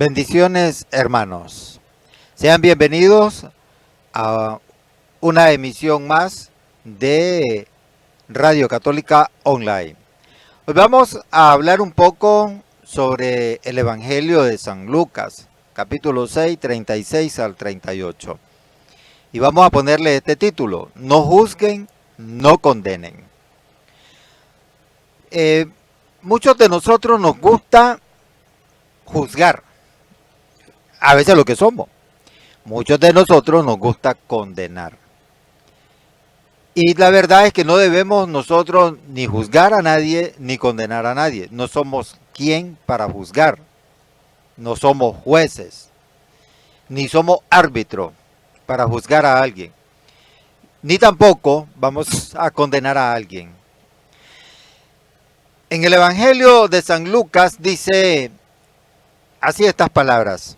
Bendiciones, hermanos. Sean bienvenidos a una emisión más de Radio Católica Online. Hoy vamos a hablar un poco sobre el Evangelio de San Lucas, capítulo 6, 36 al 38. Y vamos a ponerle este título: No juzguen, no condenen. Muchos de nosotros nos gusta juzgar, a veces lo que somos. Muchos de nosotros nos gusta condenar. Y la verdad es que no debemos nosotros ni juzgar a nadie, ni condenar a nadie. No somos quien para juzgar. No somos jueces. Ni somos árbitros para juzgar a alguien. Ni tampoco vamos a condenar a alguien. En el Evangelio de San Lucas dice así estas palabras: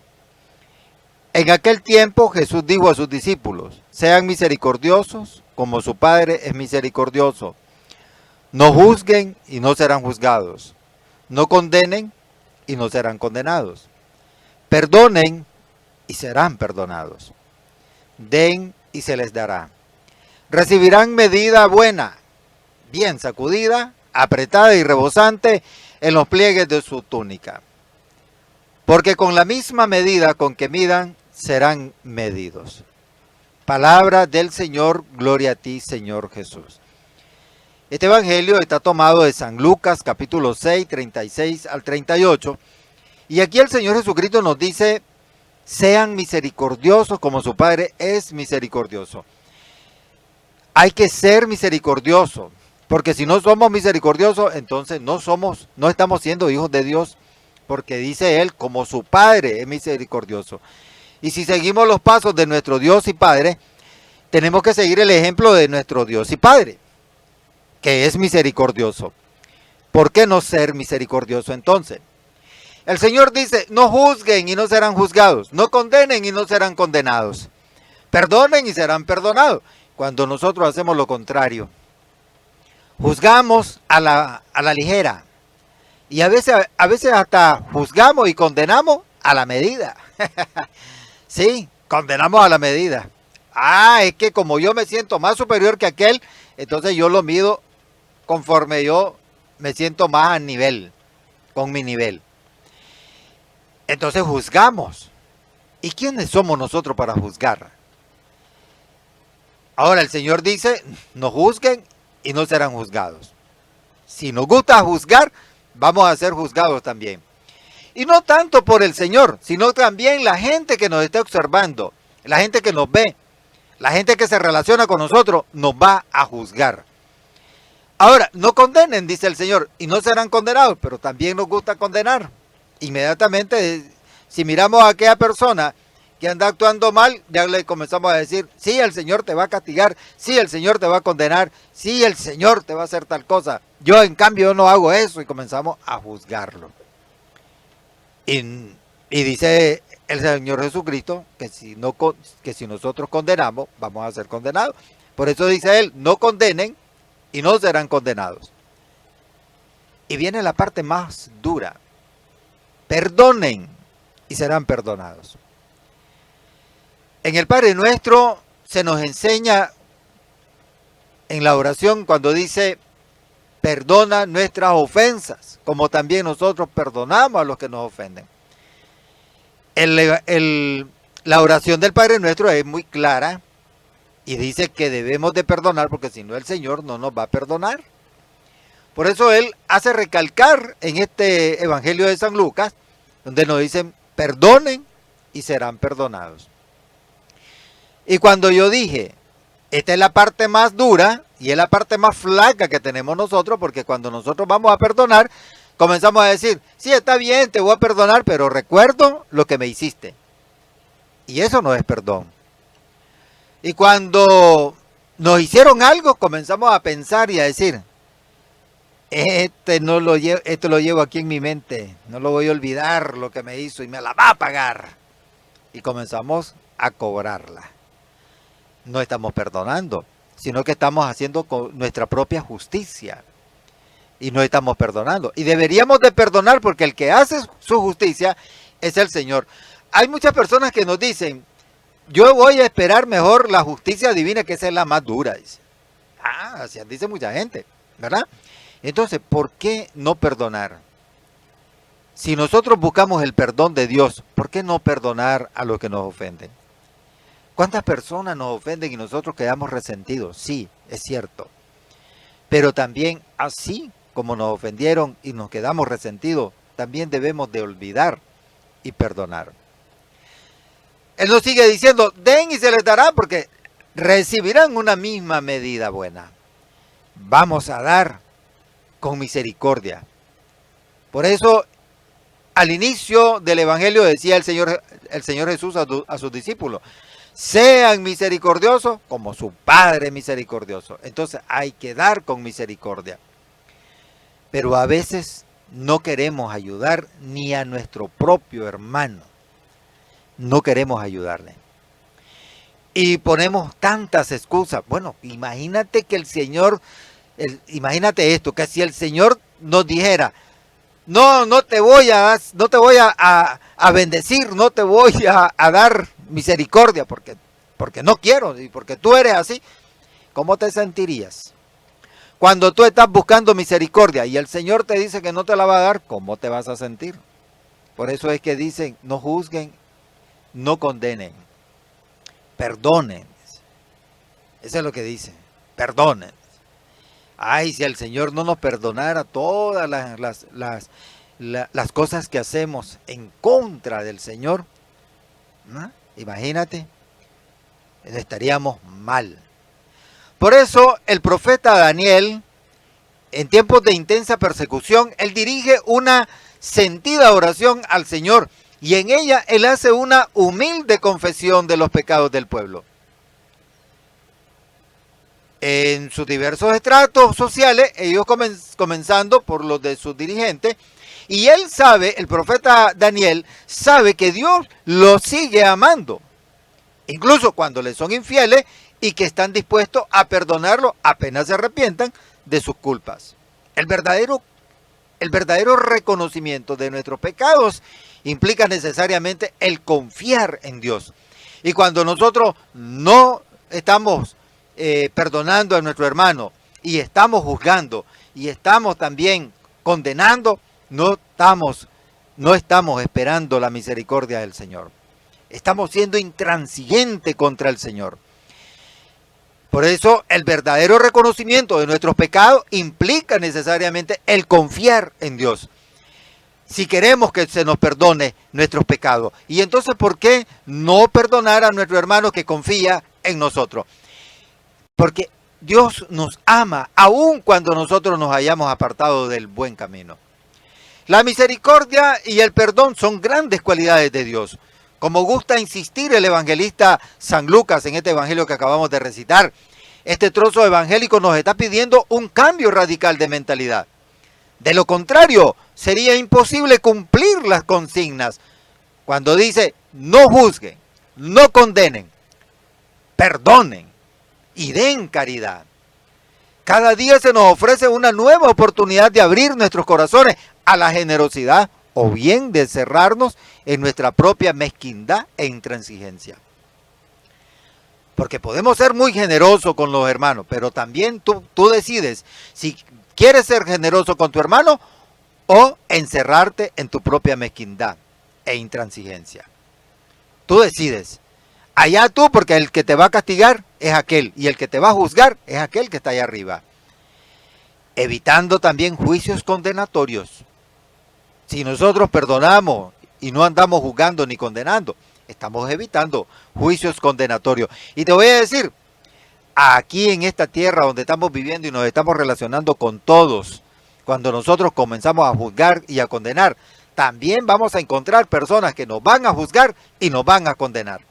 En aquel tiempo Jesús dijo a sus discípulos: sean misericordiosos como su Padre es misericordioso. No juzguen y no serán juzgados. No condenen y no serán condenados. Perdonen y serán perdonados. Den y se les dará. Recibirán medida buena, bien sacudida, apretada y rebosante en los pliegues de su túnica. Porque con la misma medida con que midan, serán medidos. Palabra del Señor, gloria a ti, Señor Jesús. Este evangelio está tomado de San Lucas, capítulo 6, 36 al 38. Y aquí el Señor Jesucristo nos dice: sean misericordiosos como su Padre es misericordioso. Hay que ser misericordioso, porque si no somos misericordiosos, entonces no estamos siendo hijos de Dios, porque dice Él, como su Padre es misericordioso. Y si seguimos los pasos de nuestro Dios y Padre, tenemos que seguir el ejemplo de nuestro Dios y Padre, que es misericordioso. ¿Por qué no ser misericordioso entonces? El Señor dice: no juzguen y no serán juzgados, no condenen y no serán condenados, perdonen y serán perdonados. Cuando nosotros hacemos lo contrario, juzgamos a la ligera, y a veces hasta juzgamos y condenamos a la medida. Sí, condenamos a la medida. Es que como yo me siento más superior que aquel, entonces yo lo mido conforme yo me siento más a nivel, con mi nivel. Entonces juzgamos. ¿Y quiénes somos nosotros para juzgar? Ahora el Señor dice: no juzguen y no serán juzgados. Si nos gusta juzgar, vamos a ser juzgados también. Y no tanto por el Señor, sino también la gente que nos está observando, la gente que nos ve, la gente que se relaciona con nosotros, nos va a juzgar. Ahora, no condenen, dice el Señor, y no serán condenados, pero también nos gusta condenar. Inmediatamente, si miramos a aquella persona que anda actuando mal, ya le comenzamos a decir: sí, el Señor te va a castigar, sí, el Señor te va a condenar, sí, el Señor te va a hacer tal cosa. Yo, en cambio, no hago eso, y comenzamos a juzgarlo. Y dice el Señor Jesucristo que si nosotros condenamos, vamos a ser condenados. Por eso dice Él: no condenen y no serán condenados. Y viene la parte más dura: perdonen y serán perdonados. En el Padre Nuestro se nos enseña en la oración cuando dice: perdona nuestras ofensas, como también nosotros perdonamos a los que nos ofenden. La oración del Padre Nuestro es muy clara y dice que debemos de perdonar, porque si no, el Señor no nos va a perdonar. Por eso Él hace recalcar en este Evangelio de San Lucas, donde nos dicen: perdonen y serán perdonados. Y cuando yo dije: esta es la parte más dura y es la parte más flaca que tenemos nosotros, porque cuando nosotros vamos a perdonar, comenzamos a decir: sí, está bien, te voy a perdonar, pero recuerdo lo que me hiciste. Y eso no es perdón. Y cuando nos hicieron algo, comenzamos a pensar y a decir: esto lo llevo aquí en mi mente, no lo voy a olvidar lo que me hizo y me la va a pagar. Y comenzamos a cobrarla. No estamos perdonando, sino que estamos haciendo con nuestra propia justicia. Y no estamos perdonando. Y deberíamos de perdonar, porque el que hace su justicia es el Señor. Hay muchas personas que nos dicen, yo voy a esperar mejor la justicia divina, que esa es la más dura, dice. Así dice mucha gente, ¿verdad? Entonces, ¿por qué no perdonar? Si nosotros buscamos el perdón de Dios, ¿por qué no perdonar a los que nos ofenden? ¿Cuántas personas nos ofenden y nosotros quedamos resentidos? Sí, es cierto. Pero también así como nos ofendieron y nos quedamos resentidos, también debemos de olvidar y perdonar. Él nos sigue diciendo, den y se les dará, porque recibirán una misma medida buena. Vamos a dar con misericordia. Por eso, al inicio del Evangelio decía el Señor Jesús a sus discípulos, sean misericordiosos como su Padre es misericordioso. Entonces hay que dar con misericordia. Pero a veces no queremos ayudar ni a nuestro propio hermano. No queremos ayudarle. Y ponemos tantas excusas. Bueno, imagínate que imagínate esto, que si el Señor nos dijera, no te voy a bendecir, no te voy a dar misericordia, porque no quiero y porque tú eres así, ¿cómo te sentirías? Cuando tú estás buscando misericordia y el Señor te dice que no te la va a dar, ¿cómo te vas a sentir? Por eso es que dicen, no juzguen, no condenen, perdonen. Eso es lo que dice, perdonen. Ay, si el Señor no nos perdonara todas las cosas que hacemos en contra del Señor, ¿no? Imagínate, estaríamos mal. Por eso el profeta Daniel, en tiempos de intensa persecución, él dirige una sentida oración al Señor y en ella él hace una humilde confesión de los pecados del pueblo. En sus diversos estratos sociales, ellos comenzando por los de sus dirigentes, y él sabe, el profeta Daniel, sabe que Dios lo sigue amando, incluso cuando le son infieles y que están dispuestos a perdonarlo apenas se arrepientan de sus culpas. El verdadero reconocimiento de nuestros pecados implica necesariamente el confiar en Dios. Y cuando nosotros no estamos perdonando a nuestro hermano y estamos juzgando y estamos también condenando, no estamos esperando la misericordia del Señor. Estamos siendo intransigentes contra el Señor. Por eso el verdadero reconocimiento de nuestros pecados implica necesariamente el confiar en Dios. Si queremos que se nos perdone nuestros pecados. Y entonces, ¿por qué no perdonar a nuestro hermano que confía en nosotros? Porque Dios nos ama, aun cuando nosotros nos hayamos apartado del buen camino. La misericordia y el perdón son grandes cualidades de Dios. Como gusta insistir el evangelista San Lucas en este evangelio que acabamos de recitar, este trozo evangélico nos está pidiendo un cambio radical de mentalidad. De lo contrario, sería imposible cumplir las consignas cuando dice, no juzguen, no condenen, perdonen y den caridad. Cada día se nos ofrece una nueva oportunidad de abrir nuestros corazones a la generosidad o bien de cerrarnos en nuestra propia mezquindad e intransigencia. Porque podemos ser muy generosos con los hermanos, pero también tú decides si quieres ser generoso con tu hermano o encerrarte en tu propia mezquindad e intransigencia. Tú decides. Allá tú, porque el que te va a castigar es aquel, y el que te va a juzgar es aquel que está allá arriba. Evitando también juicios condenatorios. Si nosotros perdonamos y no andamos juzgando ni condenando, estamos evitando juicios condenatorios. Y te voy a decir, aquí en esta tierra donde estamos viviendo y nos estamos relacionando con todos, cuando nosotros comenzamos a juzgar y a condenar, también vamos a encontrar personas que nos van a juzgar y nos van a condenar.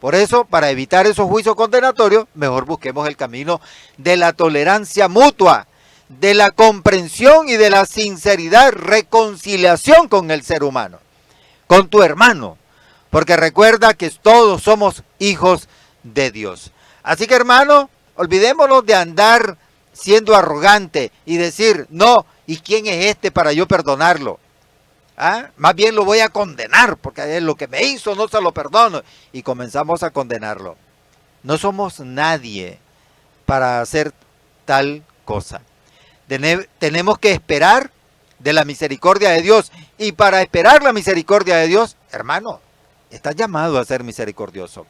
Por eso, para evitar esos juicios condenatorios, mejor busquemos el camino de la tolerancia mutua, de la comprensión y de la sinceridad, reconciliación con el ser humano, con tu hermano, porque recuerda que todos somos hijos de Dios. Así que, hermano, olvidémonos de andar siendo arrogante y decir, no, ¿y quién es este para yo perdonarlo? ¿Ah? Más bien lo voy a condenar, porque lo que me hizo no se lo perdono. Y comenzamos a condenarlo. No somos nadie para hacer tal cosa. Tenemos que esperar de la misericordia de Dios. Y para esperar la misericordia de Dios, hermano, estás llamado a ser misericordioso.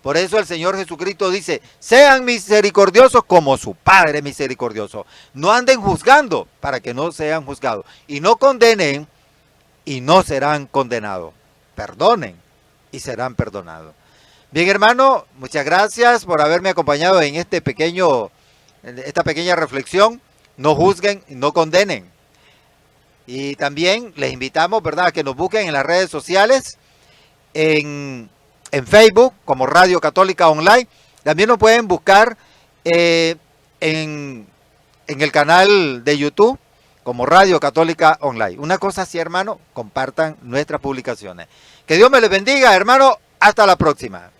Por eso el Señor Jesucristo dice, sean misericordiosos como su Padre misericordioso. No anden juzgando para que no sean juzgados. Y no condenen y no serán condenados. Perdonen y serán perdonados. Bien, hermano, muchas gracias por haberme acompañado en esta pequeña reflexión. No juzguen y no condenen. Y también les invitamos, ¿verdad?, a que nos busquen en las redes sociales, en Facebook como Radio Católica Online. También nos pueden buscar en el canal de YouTube como Radio Católica Online. Una cosa así, hermano, compartan nuestras publicaciones. Que Dios me les bendiga, hermano. Hasta la próxima.